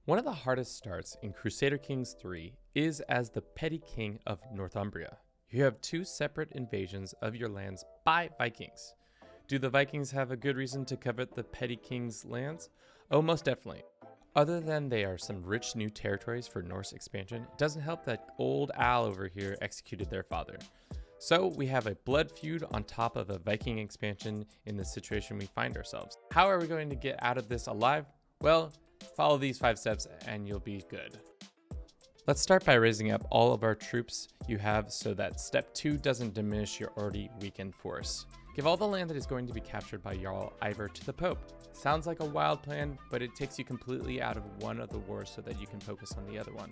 One of the hardest starts in Crusader Kings 3 is as the petty king of Northumbria. You have two separate invasions of your lands by Vikings. Do the Vikings have a good reason to covet the petty king's lands? Oh, most definitely. Other than they are some rich new territories for Norse expansion, it doesn't help that old Al over here executed their father. So we have a blood feud on top of a Viking expansion in the situation we find ourselves. How are we going to get out of this alive? Well, follow these 5 steps and you'll be good. Let's start by raising up all of our troops you have so that step 2 doesn't diminish your already weakened force. Give all the land that is going to be captured by Jarl Ivar to the Pope. Sounds like a wild plan, but it takes you completely out of one of the wars so that you can focus on the other one.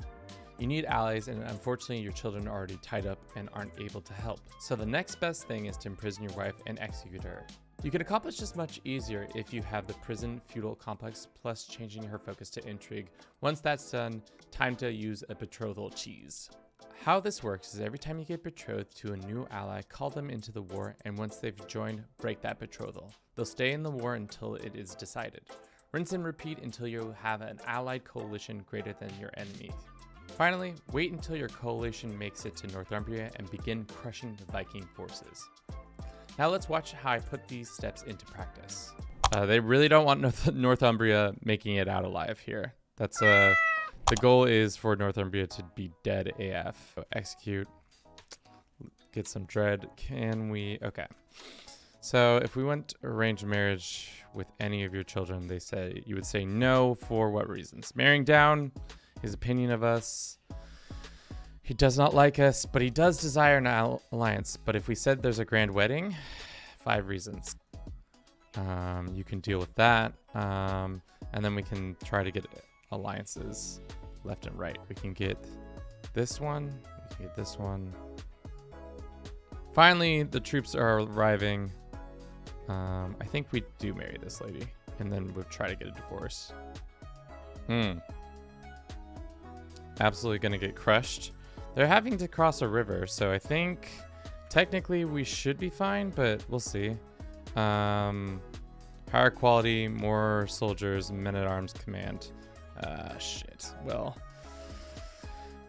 You need allies, and unfortunately your children are already tied up and aren't able to help. So the next best thing is to imprison your wife and execute her. You can accomplish this much easier if you have the prison feudal complex plus changing her focus to intrigue. Once that's done, time to use a betrothal cheese. How this works is every time you get betrothed to a new ally, call them into the war, and once they've joined, break that betrothal. They'll stay in the war until it is decided. Rinse and repeat until you have an allied coalition greater than your enemy. Finally, wait until your coalition makes it to Northumbria and begin crushing the Viking forces. Now let's watch how I put these steps into practice. They really don't want Northumbria making it out alive here. That's the goal is for Northumbria to be dead AF. So execute, get some dread. Can we? Okay. So if we went arranged marriage with any of your children, you would say no for what reasons? Marrying down, his opinion of us. He does not like us, but he does desire an alliance. But if we said there's a grand wedding, 5 reasons. You can deal with that. And then we can try to get alliances left and right. We can get this one. We can get this one. Finally, the troops are arriving. I think we do marry this lady. And then we'll try to get a divorce. Absolutely going to get crushed. They're having to cross a river, so I think technically we should be fine, but we'll see. Higher quality, more soldiers, men-at-arms command. Shit. Well,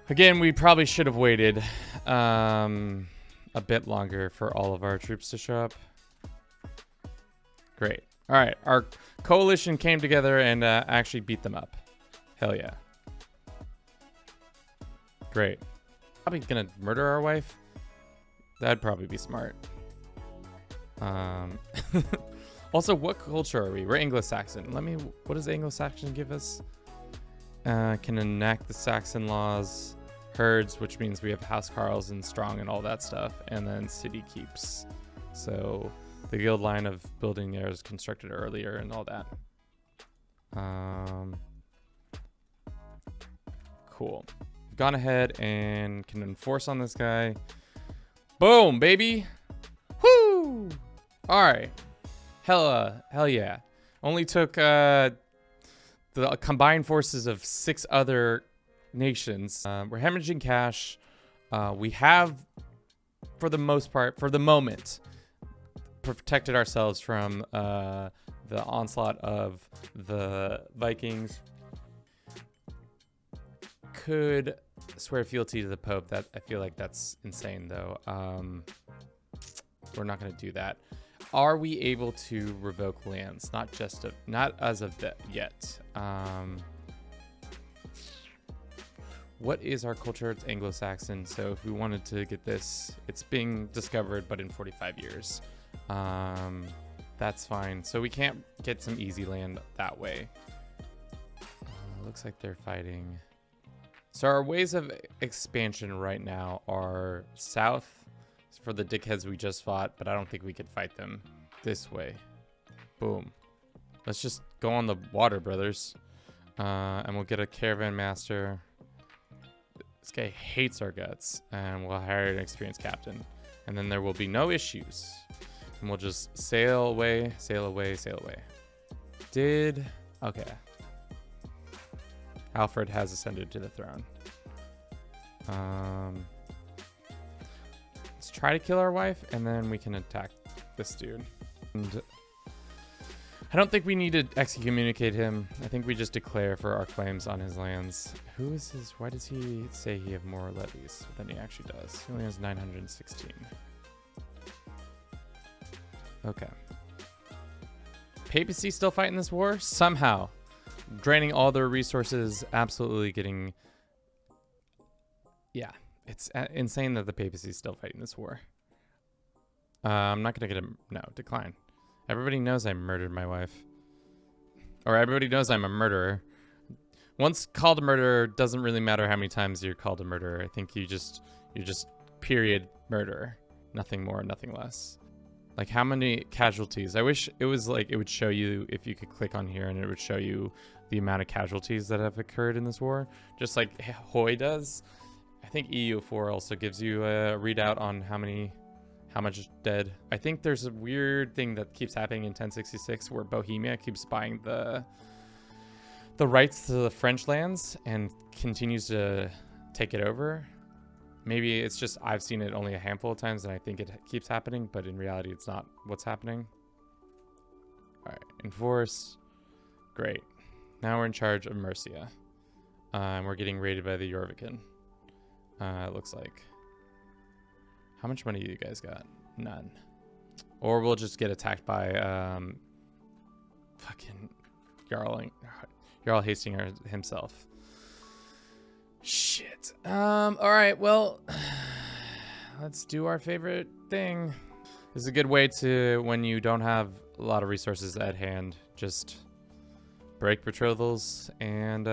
again, we probably should have waited a bit longer for all of our troops to show up. Great. All right, our coalition came together and actually beat them up. Hell yeah. Great. Probably gonna murder our wife. That'd probably be smart. Also, what culture are we? We're Anglo-Saxon. What does Anglo-Saxon give us? Can enact the Saxon laws, herds, which means we have house carls and strong and all that stuff, and then city keeps. So the guild line of building there is constructed earlier and all that. Cool. Gone ahead and can enforce on this guy. Boom, baby. Woo! All right. Hell yeah. Only took the combined forces of 6 other nations. We're hemorrhaging cash. We have, for the most part, for the moment, protected ourselves from the onslaught of the Vikings. Could swear fealty to the Pope. That I feel like that's insane, though. We're not going to do that. Are we able to revoke lands? Not as of yet. What is our culture? It's Anglo-Saxon. So if we wanted to get this, it's being discovered, but in 45 years. That's fine. So we can't get some easy land that way. Looks like they're fighting. So our ways of expansion right now are south for the dickheads we just fought, but I don't think we could fight them this way. Boom. Let's just go on the water, brothers. And we'll get a caravan master. This guy hates our guts, and we'll hire an experienced captain. And then there will be no issues. And we'll just sail away, sail away, sail away. Okay. Alfred has ascended to the throne. Let's try to kill our wife, and then we can attack this dude. And I don't think we need to excommunicate him. I think we just declare for our claims on his lands. Who is his? Why does he say he have more levies than he actually does? He only has 916. Okay. Papacy still fighting this war? Somehow. Draining all their resources, absolutely getting... Yeah. It's insane that the papacy is still fighting this war. I'm not going to get a... No, decline. Everybody knows I murdered my wife. Or everybody knows I'm a murderer. Once called a murderer, doesn't really matter how many times you're called a murderer. I think you're just period murderer. Nothing more, nothing less. Like, how many casualties? I wish it was like, it would show you, if you could click on here and it would show you the amount of casualties that have occurred in this war. Just like Hoy does. I think EU4 also gives you a readout on how much dead. I think there's a weird thing that keeps happening in 1066 where Bohemia keeps buying the rights to the French lands and continues to take it over. Maybe it's just I've seen it only a handful of times and I think it keeps happening, but in reality it's not what's happening. All right, enforce. Great. Now we're in charge of Mercia. And we're getting raided by the Jorviken. It looks like. How much money do you guys got? None. Or we'll just get attacked by fucking Jarl Hastings himself. Shit. All right, well, let's do our favorite thing. This is a good way to, when you don't have a lot of resources at hand, just break betrothals and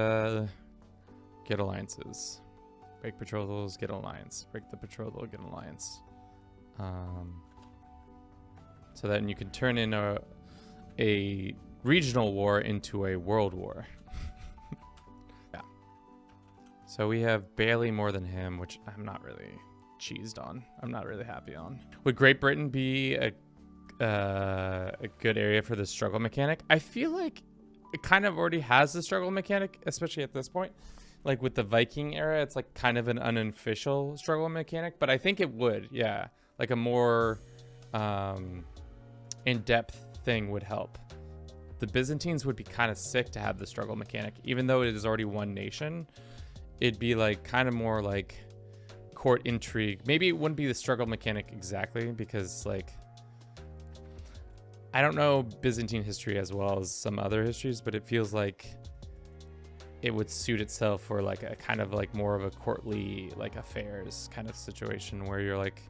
get alliances. Break betrothals, get alliance. Break the betrothal, get alliance. So then you can turn in a regional war into a world war. Yeah. So we have barely more than him, which I'm not really cheesed on. I'm not really happy on. Would Great Britain be a good area for the struggle mechanic? I feel like it kind of already has the struggle mechanic, especially at this point. Like with the Viking era, it's like kind of an unofficial struggle mechanic, but I think it would, yeah. Like a more in-depth thing would help. The Byzantines would be kind of sick to have the struggle mechanic, even though it is already one nation. It'd be like kind of more like court intrigue. Maybe it wouldn't be the struggle mechanic exactly because like, I don't know Byzantine history as well as some other histories, but it feels like it would suit itself for like a kind of like more of a courtly like affairs kind of situation where you're like,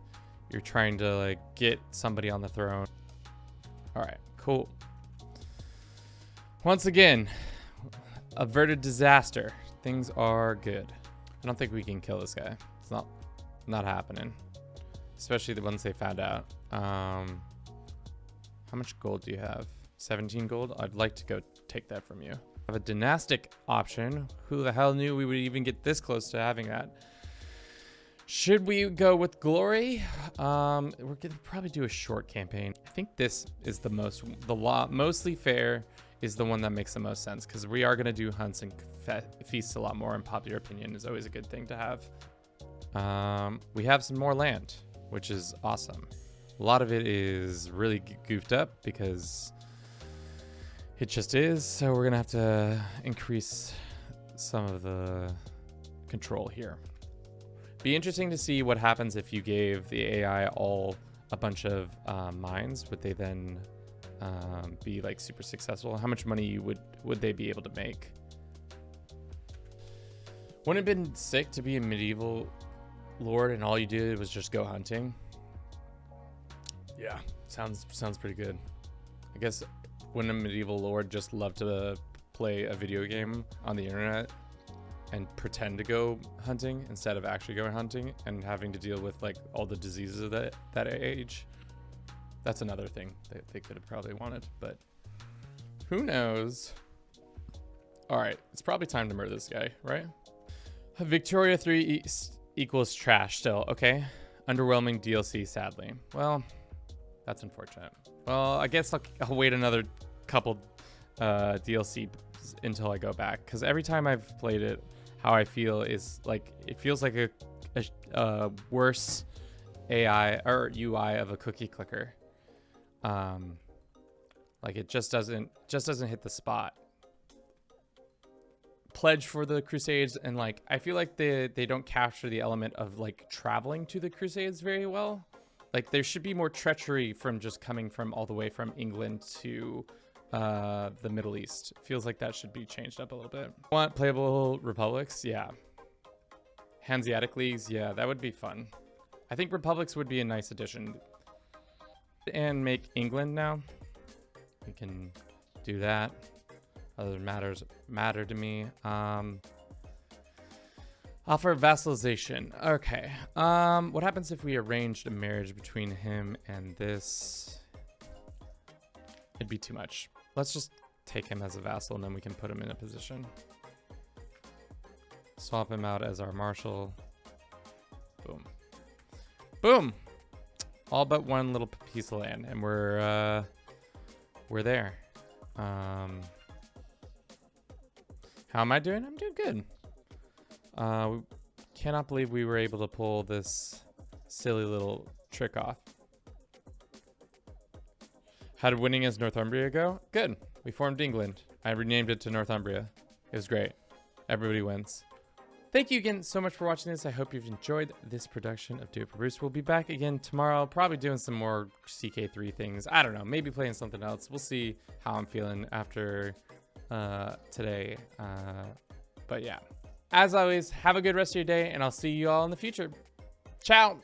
you're trying to like get somebody on the throne. All right, cool. Once again, averted disaster. Things are good. I don't think we can kill this guy. It's not happening. Especially the ones they found out. How much gold do you have? 17 gold? I'd like to go take that from you. I have a dynastic option. Who the hell knew we would even get this close to having that? Should we go with glory? We're gonna probably do a short campaign. I think this is the mostly fair is the one that makes the most sense because we are gonna do hunts and feasts a lot more, and popular opinion is always a good thing to have. We have some more land, which is awesome. A lot of it is really goofed up because it just is. So we're gonna have to increase some of the control here. Be interesting to see what happens if you gave the AI all a bunch of mines. Would they then be like super successful? How much money would they be able to make? Wouldn't it have been sick to be a medieval lord and all you did was just go hunting? Yeah, sounds pretty good. I guess wouldn't a medieval lord just love to play a video game on the internet and pretend to go hunting instead of actually going hunting and having to deal with like all the diseases of that age? That's another thing that they could have probably wanted, but who knows? All right, it's probably time to murder this guy, right? Victoria 3 equals trash still. Okay, underwhelming DLC, sadly. Well, that's unfortunate. Well, I guess I'll wait another couple DLC until I go back, because every time I've played it, how I feel is like it feels like a worse AI or UI of a cookie clicker. Like it just doesn't hit the spot. Pledge for the Crusades, and like I feel like they don't capture the element of like traveling to the Crusades very well. Like there should be more treachery from just coming from all the way from England to the Middle East. Feels like that should be changed up a little bit. Want playable republics? Yeah. Hanseatic leagues? Yeah, that would be fun. I think republics would be a nice addition. And make England now. We can do that. Other matters matter to me. Offer vassalization. Okay. What happens if we arranged a marriage between him and this? It'd be too much. Let's just take him as a vassal and then we can put him in a position. Swap him out as our marshal. Boom. Boom! All but one little piece of land, and we're there. How am I doing? I'm doing good. Cannot believe we were able to pull this silly little trick off. How did winning as Northumbria go? Good. We formed England. I renamed it to Northumbria. It was great. Everybody wins. Thank you again so much for watching this. I hope you've enjoyed this production of Do It for Bruce. We'll be back again tomorrow, probably doing some more CK3 things. I don't know, maybe playing something else. We'll see how I'm feeling after today. But yeah, as always, have a good rest of your day, and I'll see you all in the future. Ciao.